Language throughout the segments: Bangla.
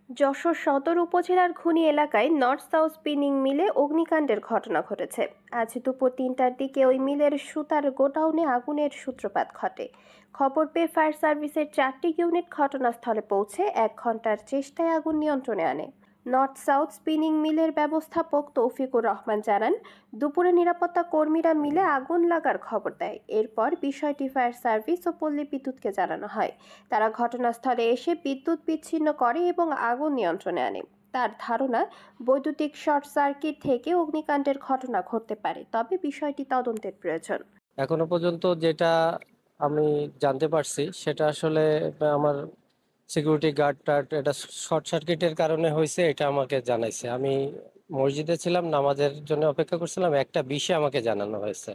যশোর সদর উপজেলার খুনি এলাকায় নর্থ সাউথ স্পিনিং মিলে অগ্নিকাণ্ডের ঘটনা ঘটেছে। আজ দুপুর ৩টার দিকে ওই মিলের সুতার গোডাউনে আগুনের সূত্রপাত ঘটে। খবর পেয়ে ফায়ার সার্ভিসের 4টি ইউনিট ঘটনাস্থলে পৌঁছে 1 ঘন্টার চেষ্টায় আগুন নিয়ন্ত্রণে আনে। নর্থ সাউথ স্পিনিং মিলের ব্যবস্থাপক তৌফিকুর রহমান জানান, দুপুরে নিরাপত্তা কর্মীরা মিলে আগুন লাগার খবর দেয়। এরপর বিষয়টি ফায়ার সার্ভিস ও পল্লী বিদ্যুৎকে জানানো হয়। তারা ঘটনাস্থলে এসে বিদ্যুৎ বিচ্ছিন্ন করে এবং আগুন নিয়ন্ত্রণে আনে। তার ধারণা, বৈদ্যুতিক শর্ট সার্কিট থেকে অগ্নিকাণ্ডের ঘটনা ঘটতে পারে, তবে বিষয়টি তদন্তের প্রয়োজন। এখনো পর্যন্ত যেটা আমি জানতে পারছি সেটা আসলে আমার সিকিউরিটি গার্ডটা এটা শর্ট সার্কিটের কারণে হয়েছে, এটা আমাকে জানাইছে। আমি মসজিদে ছিলাম, নামাজের জন্য অপেক্ষা করছিলাম, 1টা 20-এ আমাকে জানানো হয়েছে।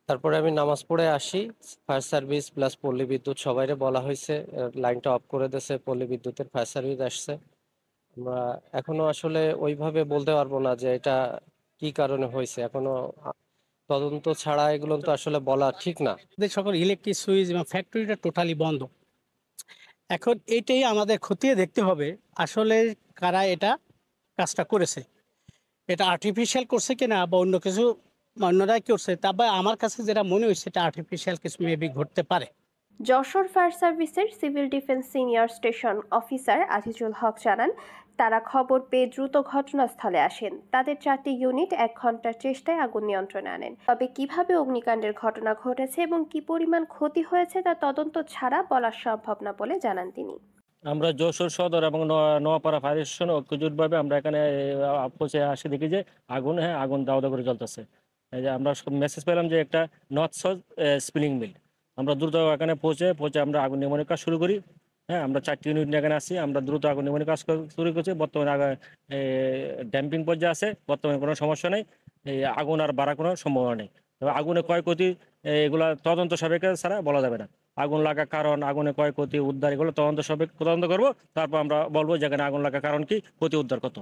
তারপরে আমি নামাজ পড়ে আসি, ফায়ার সার্ভিস প্লাস পল্লী বিদ্যুৎ সবাইরে বলা হয়েছে, লাইনটা অফ করে দিয়েছে, পল্লী বিদ্যুতের ফায়ার সার্ভিস আসছে। আমরা এখনো আসলে ওইভাবে বলতে পারবো না যে এটা কি কারণে হয়েছে, এখনো তদন্ত ছাড়া এগুলো তো আসলে বলা ঠিক না। সকল ইলেকট্রিক সুইচ এবং ফ্যাক্টরিটা টোটালি বন্ধ। এখন এটাই আমাদের খতিয়ে দেখতে হবে আসলে কারা এটা কাজটা করেছে, এটা আর্টিফিশিয়াল করছে কিনা বা অন্য কিছু অন্যরাই করছে। তবে আমার কাছে যেটা মনে হয়েছে এটা আর্টিফিশিয়াল কিছু মেবি ঘটতে পারে। যশোর ফায়ার সার্ভিসের civil defence senior station officer Azizul Haque জানান, তারা খবর পেয়ে দ্রুত ঘটনাস্থলে আসেন। তাদের 4টি ইউনিট 1 ঘন্টার চেষ্টায় আগুন নিয়ন্ত্রণে আনেন। তবে কিভাবে অগ্নিকাণ্ডের ঘটনা ঘটেছে এবং কি পরিমাণ ক্ষতি হয়েছে তা তদন্ত ছাড়া বলা সম্ভব না বলে জানান তিনি। আমরা যশোর সদর এবং নোয়াপাড়া ফায়ার স্টেশন ঐক্যজোটভাবে আমরা এখানে পৌঁছে আসি, দেখি যে আগুন দাও দাও করে জ্বলতেছে। এই যে আমরা মেসেজ পেলাম যে একটা নর্থ সাউথ স্পিনিং মিল। আমরা দ্রুত এখানে পৌঁছে আমরা আগুন নির্মাণের কাজ শুরু করি। হ্যাঁ, আমরা 4টি ইউনিট এখানে আসি, আমরা দ্রুত আগুন নির্মাণের কাজ শুরু করছি। বর্তমানে ড্যাম্পিং পর্যায়ে আছে, বর্তমানে কোনো সমস্যা নেই, এই আগুন আর বাড়ার কোনো সম্ভাবনা নেই। তবে আগুনের ক্ষয়ক্ষতি এগুলা তদন্ত সাপেক্ষে ছাড়া বলা যাবে না। আগুন লাগার কারণ, আগুনের ক্ষয়ক্ষতি, উদ্ধার, এগুলো তদন্ত করবো। তারপর আমরা বলবো যেখানে আগুন লাগার কারণ কি, ক্ষতি উদ্ধার কত।